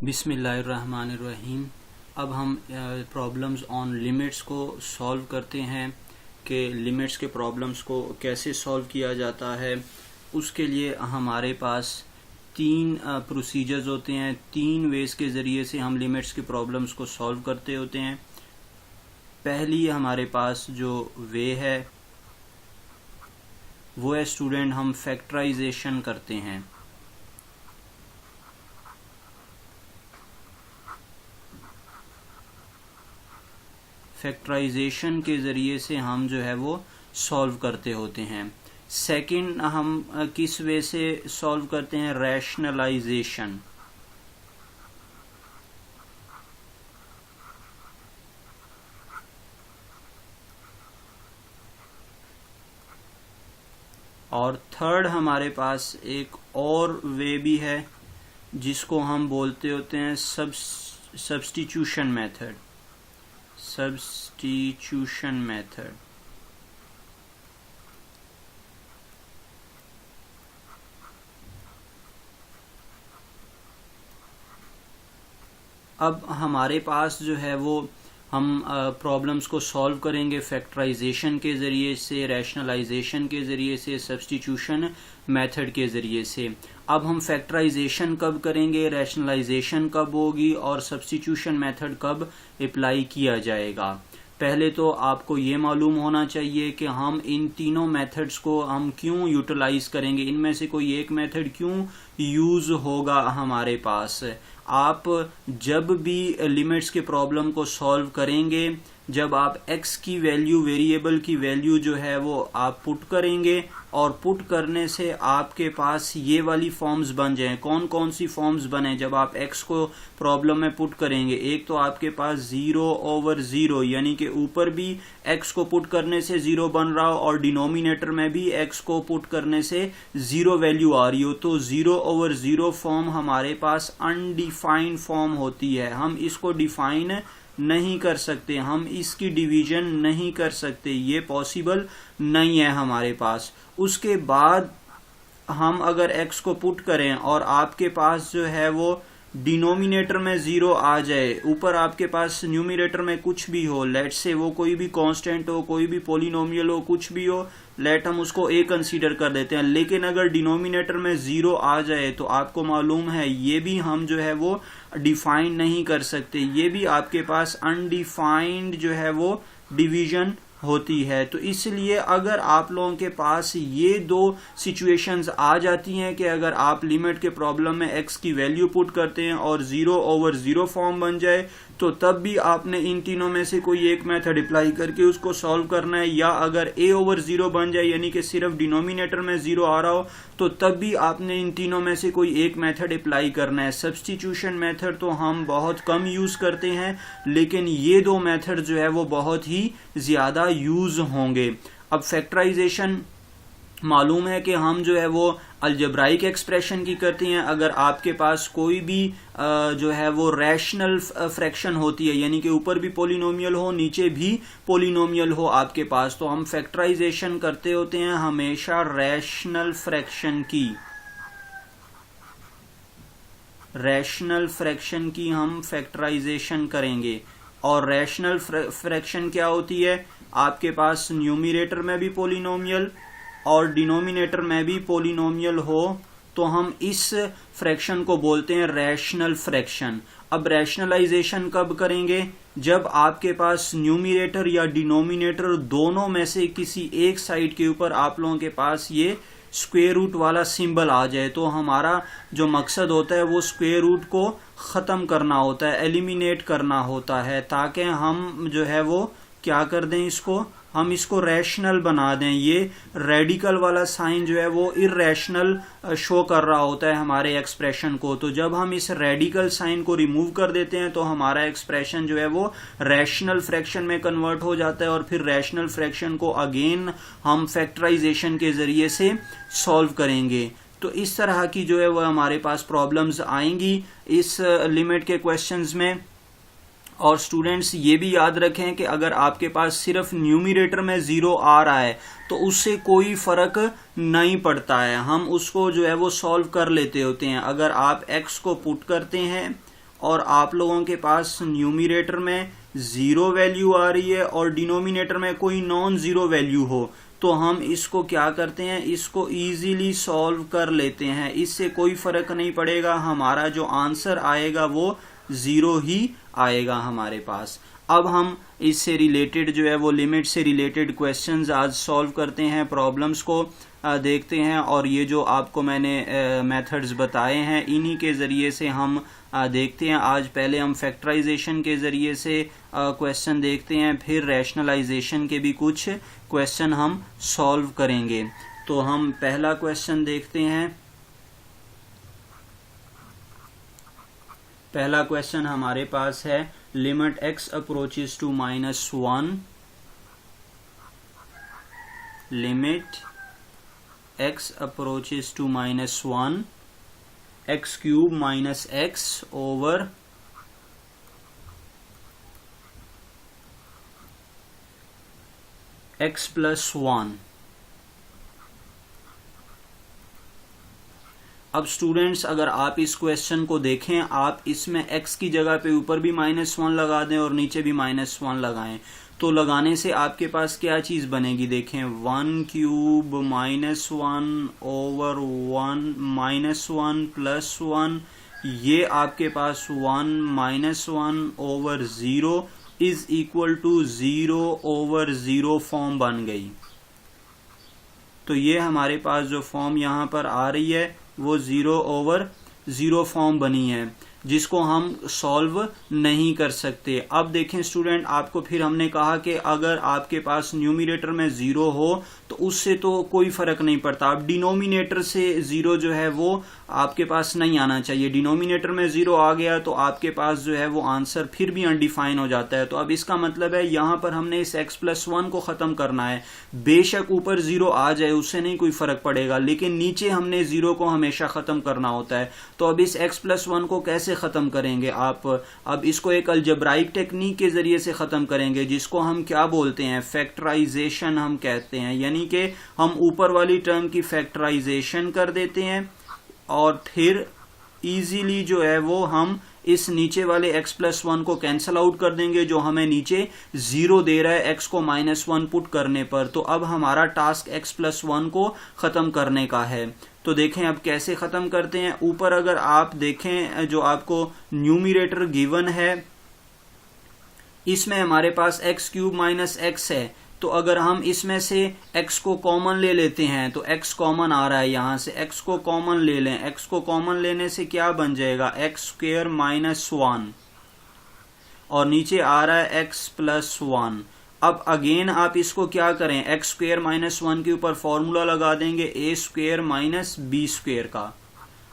बिस्मिल्लाहिर्रहमानिर्रहीम। अब हम प्रॉब्लम्स ऑन लिमिट्स को सॉल्व करते हैं कि लिमिट्स के प्रॉब्लम्स को कैसे सॉल्व किया जाता है। उसके लिए हमारे पास तीन प्रोसीजर्स होते हैं, तीन वेज के ज़रिए से हम लिमिट्स के प्रॉब्लम्स को सॉल्व करते होते हैं। पहली हमारे पास जो वे है वो है स्टूडेंट, हम फैक्टराइजेशन करते हैं। फैक्टराइजेशन के ज़रिए से हम जो है वो सॉल्व करते होते हैं। सेकंड, हम किस वे से सॉल्व करते हैं? रैशनलाइजेशन। और थर्ड हमारे पास एक और वे भी है जिसको हम बोलते होते हैं सब्स्टिट्यूशन मेथड। Substitution method. अब हमारे पास जो है वो हम प्रॉब्लम्स को सॉल्व करेंगे फैक्टराइजेशन के ज़रिए से, रैशनलाइजेशन के ज़रिए से, सब्स्टिट्यूशन मेथड के ज़रिए से। अब हम फैक्टराइजेशन कब करेंगे, रैशनलाइजेशन कब होगी और सब्स्टिट्यूशन मेथड कब अप्लाई किया जाएगा? पहले तो आपको ये मालूम होना चाहिए कि हम इन तीनों मेथड्स को हम क्यों यूटिलाइज करेंगे, इनमें से कोई एक मेथड क्यों यूज़ होगा हमारे पास। आप जब भी लिमिट्स के प्रॉब्लम को सॉल्व करेंगे, जब आप x की वैल्यू, वेरिएबल की वैल्यू जो है वो आप पुट करेंगे और पुट करने से आपके पास ये वाली फॉर्म्स बन जाएं। कौन कौन सी फॉर्म्स बने जब आप x को प्रॉब्लम में पुट करेंगे? एक तो आपके पास 0/0, यानी कि ऊपर भी x को पुट करने से 0 बन रहा हो और डिनोमिनेटर में भी x को पुट करने से 0 वैल्यू आ रही हो, तो 0/0 फॉर्म हमारे पास अनडिफाइंड फॉर्म होती है। हम इसको डिफाइन नहीं कर सकते, हम इसकी डिवीजन नहीं कर सकते, ये पॉसिबल नहीं है हमारे पास। उसके बाद हम अगर x को पुट करें और आपके पास जो है वो डिनोमिनेटर में 0 आ जाए, ऊपर आपके पास न्यूमिनेटर में कुछ भी हो, लेट से वो कोई भी कांस्टेंट हो, कोई भी पोलिनोमियल हो, कुछ भी हो, लेट हम उसको a कंसीडर कर देते हैं। लेकिन अगर डिनोमिनेटर में 0 आ जाए तो आपको मालूम है ये भी हम जो है वो डिफाइन नहीं कर सकते, ये भी आपके पास अनडिफाइंड जो है वो डिवीजन होती है। तो इसलिए अगर आप लोगों के पास ये दो सिचुएशंस आ जाती हैं कि अगर आप लिमिट के प्रॉब्लम में x की वैल्यू पुट करते हैं और 0/0 फॉर्म बन जाए, तो तब भी आपने इन तीनों में से कोई एक मेथड अप्लाई करके उसको सॉल्व करना है। या अगर a/0 बन जाए, यानी कि सिर्फ डिनोमिनेटर में 0 आ रहा हो, तो तब भी आपने इन तीनों में से कोई एक मेथड अप्लाई करना है। सब्स्टिट्यूशन मेथड तो हम बहुत कम यूज करते हैं, लेकिन ये दो मेथड जो है वो बहुत ही ज्यादा यूज होंगे। अब फैक्टराइजेशन मालूम है कि हम जो है वो अलजेब्राइक एक्सप्रेशन की करते हैं। अगर आपके पास कोई भी जो है वो रैशनल फ्रैक्शन होती है, यानी कि ऊपर भी पोलिनोमियल हो, नीचे भी पोलिनोमियल हो आपके पास, तो हम फैक्टराइजेशन करते होते हैं हमेशा रैशनल फ्रैक्शन की। रैशनल फ्रैक्शन की हम फैक्टराइजेशन करेंगे। और रैशनल फ्रैक्शन क्या होती है? आपके पास न्यूमिनेटर में भी पोलिनोमियल और डिनोमिनेटर में भी पोलिनोमियल हो, तो हम इस फ्रैक्शन को बोलते हैं रैशनल फ्रैक्शन। अब रैशनलाइजेशन कब करेंगे? जब आपके पास न्यूमिनेटर या डिनोमिनेटर दोनों में से किसी एक साइड के ऊपर आप लोगों के पास ये स्क्वायर रूट वाला सिंबल आ जाए, तो हमारा जो मकसद होता है वो स्क्वायर रूट को ख़त्म करना होता है, एलिमिनेट करना होता है, ताकि हम जो है वो क्या कर दें, हम इसको रैशनल बना दें। ये रेडिकल वाला साइन जो है वो इर्रेशनल शो कर रहा होता है हमारे एक्सप्रेशन को। तो जब हम इस रेडिकल साइन को रिमूव कर देते हैं तो हमारा एक्सप्रेशन जो है वो रैशनल फ्रैक्शन में कन्वर्ट हो जाता है, और फिर रैशनल फ्रैक्शन को अगेन हम फैक्टराइजेशन के जरिए से सॉल्व करेंगे। तो इस तरह की जो है वो हमारे पास प्रॉब्लम्स आएंगी इस लिमिट के क्वेश्चंस में। और स्टूडेंट्स ये भी याद रखें कि अगर आपके पास सिर्फ न्यूमिनेटर में 0 आ रहा है तो उससे कोई फर्क नहीं पड़ता है, हम उसको जो है वो सॉल्व कर लेते होते हैं। अगर आप x को पुट करते हैं और आप लोगों के पास न्यूमिरेटर में 0 वैल्यू आ रही है और डिनोमिनेटर में कोई नॉन जीरो वैल्यू हो, तो हम इसको क्या करते हैं, इसको इजीली सॉल्व कर लेते हैं। इससे कोई फर्क नहीं पड़ेगा, हमारा जो आंसर आएगा वो 0 ही आएगा हमारे पास। अब हम इससे रिलेटेड जो है वो लिमिट से रिलेटेड क्वेश्चंस आज सॉल्व करते हैं, प्रॉब्लम्स को देखते हैं, और ये जो आपको मैंने मेथड्स बताए हैं इन्हीं के ज़रिए से हम देखते हैं। आज पहले हम फैक्टराइजेशन के ज़रिए से क्वेश्चन देखते हैं, फिर रैशनलाइजेशन के भी कुछ क्वेश्चन हम सॉल्व करेंगे। तो हम पहला क्वेश्चन देखते हैं। पहला क्वेश्चन हमारे पास है limit x approaches to -1, limit x approaches to -1 x cube minus x over x plus 1। अब स्टूडेंट्स अगर आप इस क्वेश्चन को देखें, आप इसमें x की जगह पे ऊपर भी -1 लगा दें और नीचे भी -1 लगाएं, तो लगाने से आपके पास क्या चीज बनेगी, देखें 1 क्यूब -1 ओवर 1 प्लस 1, ये आपके पास 1 -1 over 0 is equal to 0 over 0 form बन गई। तो ये हमारे पास जो फॉर्म यहाँ पर आ रही है वो 0 ओवर 0 फॉर्म बनी है, जिसको हम सॉल्व नहीं कर सकते। अब देखें स्टूडेंट, आपको फिर हमने कहा कि अगर आपके पास न्यूमिनेटर में 0 हो तो उससे तो कोई फर्क नहीं पड़ता। अब डिनोमिनेटर से 0 जो है वो आपके पास नहीं आना चाहिए। डिनोमिनेटर में 0 आ गया तो आपके पास जो है वो आंसर फिर भी अनडिफाइन हो जाता है। तो अब इसका मतलब है यहाँ पर हमने इस x प्लस 1 को खत्म करना है। बेशक ऊपर 0 आ जाए उससे नहीं कोई फर्क पड़ेगा, लेकिन नीचे हमने 0 को हमेशा खत्म करना होता है। तो अब इस x प्लस 1 को कैसे खत्म करेंगे आप? अब इसको एक अलजेब्राइक टेक्निक के जरिए से खत्म करेंगे, जिसको हम क्या बोलते हैं, फैक्टराइजेशन हम कहते हैं। यानी कि हम ऊपर वाली टर्म की फैक्टराइजेशन कर देते हैं और फिर इजीली जो है वो हम इस नीचे वाले x प्लस 1 को कैंसल आउट कर देंगे, जो हमें नीचे 0 दे रहा है x को -1 पुट करने पर। तो अब हमारा टास्क x प्लस 1 को खत्म करने का है। तो देखें अब कैसे खत्म करते हैं। ऊपर अगर आप देखें जो आपको न्यूमिरेटर गिवन है, इसमें हमारे पास x क्यूब माइनस x है। तो अगर हम इसमें से x को कॉमन ले लेते हैं तो x कॉमन आ रहा है, यहां से x को कॉमन ले लें। x को कॉमन लेने से क्या बन जाएगा, x स्क्वायर माइनस 1 और नीचे आ रहा है x प्लस 1। अब अगेन आप इसको क्या करें, x स्क्वायर माइनस 1 के ऊपर फॉर्मूला लगा देंगे a square minus b square का।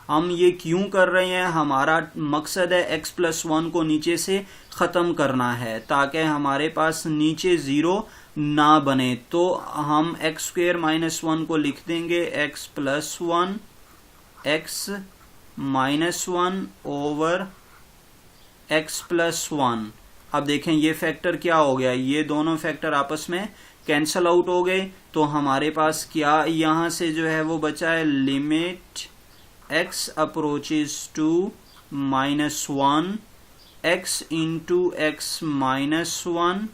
हम ये क्यों कर रहे हैं, हमारा मकसद है x प्लस 1 को नीचे से खत्म करना है ताकि हमारे पास नीचे 0 ना बने। तो हम x स्क्वायर माइनस 1 को लिख देंगे x plus 1 x minus 1 over x plus 1। अब देखें ये फैक्टर क्या हो गया, ये दोनों फैक्टर आपस में कैंसल आउट हो गए। तो हमारे पास क्या यहां से जो है वो बचा है, limit x approaches to -1 x into x minus 1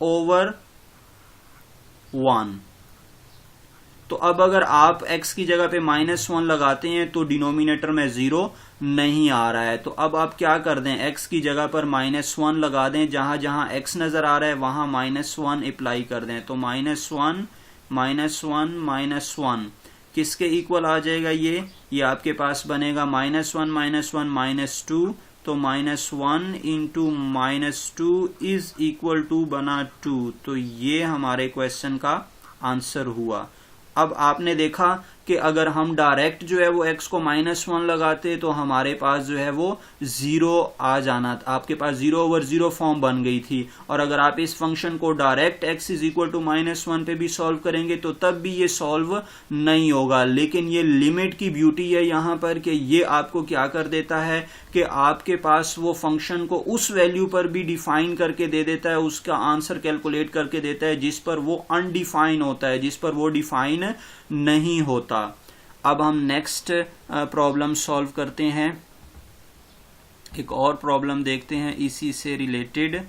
over 1। तो अब अगर आप x की जगह पे -1 लगाते हैं तो डिनोमिनेटर में 0 नहीं आ रहा है। तो अब आप क्या कर दें, x की जगह पर -1 लगा दें, जहां जहां x नजर आ रहा है वहां -1 अप्लाई कर दें। तो -1 -1 किसके इक्वल आ जाएगा, ये आपके पास बनेगा -1 -2। तो -1 इंटू -2 इज इक्वल टू बना 2। तो ये हमारे क्वेश्चन का आंसर हुआ। अब आपने देखा कि अगर हम डायरेक्ट जो है वो x को -1 लगाते तो हमारे पास जो है वो 0 आ जाना, आपके पास 0 ओवर 0 फॉर्म बन गई थी। और अगर आप इस फंक्शन को direct x is equal to -1 पे भी सॉल्व करेंगे तो तब भी ये सॉल्व नहीं होगा। लेकिन ये लिमिट की ब्यूटी है यहाँ पर कि ये आपको क्या कर देता है कि आपके पास वो फंक्शन को उस वैल्यू पर भी डिफाइन करके दे देता है, उसका आंसर कैलकुलेट करके देता है जिस पर वो अनडिफाइन होता है, जिस पर वो डिफाइन नहीं होता। अब हम नेक्स्ट प्रॉब्लम सॉल्व करते हैं। एक और प्रॉब्लम देखते हैं इसी से रिलेटेड,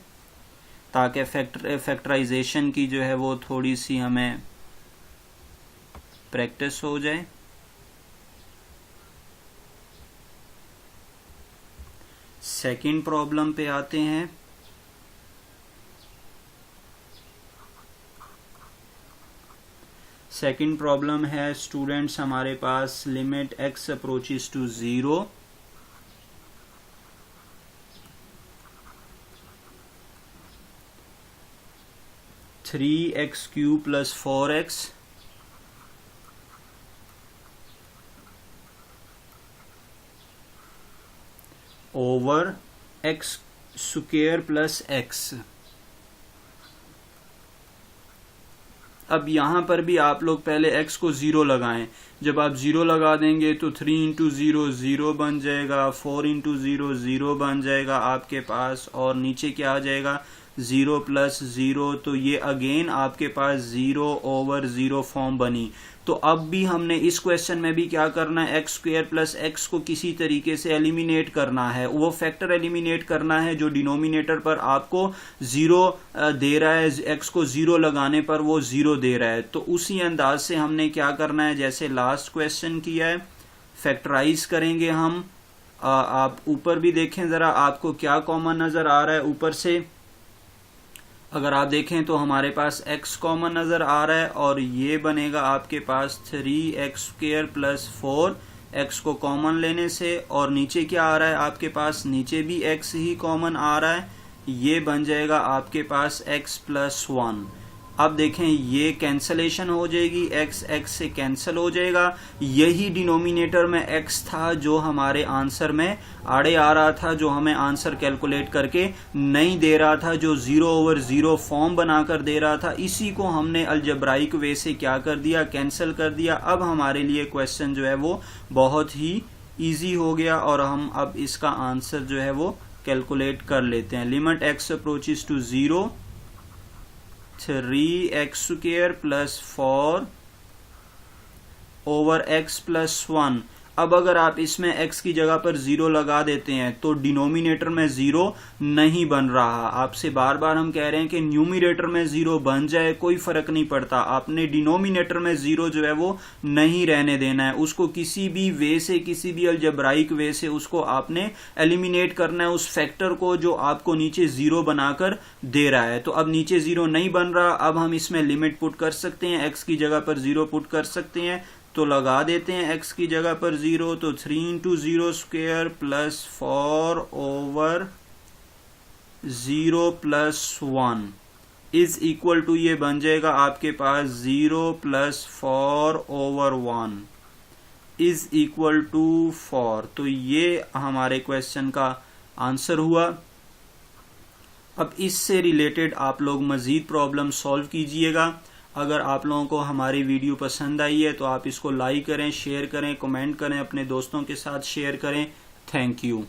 ताकि फैक्टराइजेशन की जो है वो थोड़ी सी हमें प्रैक्टिस हो जाए। सेकंड प्रॉब्लम पे आते हैं। सेकंड प्रॉब्लम है स्टूडेंट्स हमारे पास limit x approaches to 0 3x³ + 4x over x² + x। अब यहाँ पर भी आप लोग पहले x को 0 लगाएं। जब आप 0 लगा देंगे तो 3 × 0 0 बन जाएगा, 4 × 0 0 बन जाएगा आपके पास, और नीचे क्या आ जाएगा 0 + 0, तो ये अगेन आपके पास 0/0 फॉर्म बनी। तो अब भी हमने इस क्वेश्चन में भी क्या करना है, x² + x को किसी तरीके से एलिमिनेट करना है। वो फैक्टर एलिमिनेट करना है जो डिनोमिनेटर पर आपको 0 दे रहा है, x को 0 लगाने पर वो 0 दे रहा है। तो उसी अंदाज से हमने क्या करना है, जैसे लास्ट क्वेश्चन किया है, फैक्टराइज करेंगे हम। आप ऊपर भी देखें जरा, आपको क्या कॉमन नजर आ रहा है ऊपर से। अगर आप देखें तो हमारे पास x कॉमन नजर आ रहा है, और ये बनेगा आपके पास 3x² + 4 x को कॉमन लेने से, और नीचे क्या आ रहा है आपके पास, नीचे भी x ही कॉमन आ रहा है, ये बन जाएगा आपके पास x + 1। अब देखें ये कैंसलेशन हो जाएगी, x से कैंसिल हो जाएगा। यही डिनोमिनेटर में x था जो हमारे आंसर में आड़े आ रहा था, जो हमें आंसर कैलकुलेट करके नहीं दे रहा था, जो 0/0 फॉर्म बनाकर दे रहा था। इसी को हमने अलजेब्राइक वे से क्या कर दिया, कैंसिल कर दिया। अब हमारे लिए क्वेश्चन जो है वो बहुत ही ईजी हो गया, और हम अब इसका आंसर जो है वो कैलकुलेट कर लेते हैं। Limit x approaches to 0 3x² + 4 over x + 1। अब अगर आप इसमें x की जगह पर 0 लगा देते हैं तो डिनोमिनेटर में 0 नहीं बन रहा। आपसे बार बार हम कह रहे हैं कि न्यूमिनेटर में 0 बन जाए, कोई फर्क नहीं पड़ता, आपने डिनोमिनेटर में 0 जो है वो नहीं रहने देना है। उसको किसी भी वे से, किसी भी अलजेब्राइक वे से उसको आपने एलिमिनेट करना है, उस फैक्टर को जो आपको नीचे 0 बनाकर दे रहा है। तो अब नीचे 0 नहीं बन रहा, अब हम इसमें लिमिट पुट कर सकते हैं, x की जगह पर 0 पुट कर सकते हैं। तो लगा देते हैं x की जगह पर 0, तो 3 × 0² + 4 ओवर 0 + 1 इज इक्वल टू, ये बन जाएगा आपके पास 0 + 4 ओवर 1 इज इक्वल टू 4। तो ये हमारे क्वेश्चन का आंसर हुआ। अब इससे रिलेटेड आप लोग मजीद प्रॉब्लम सॉल्व कीजिएगा। अगर आप लोगों को हमारी वीडियो पसंद आई है तो आप इसको लाइक करें, शेयर करें, कमेंट करें, अपने दोस्तों के साथ शेयर करें। Thank you.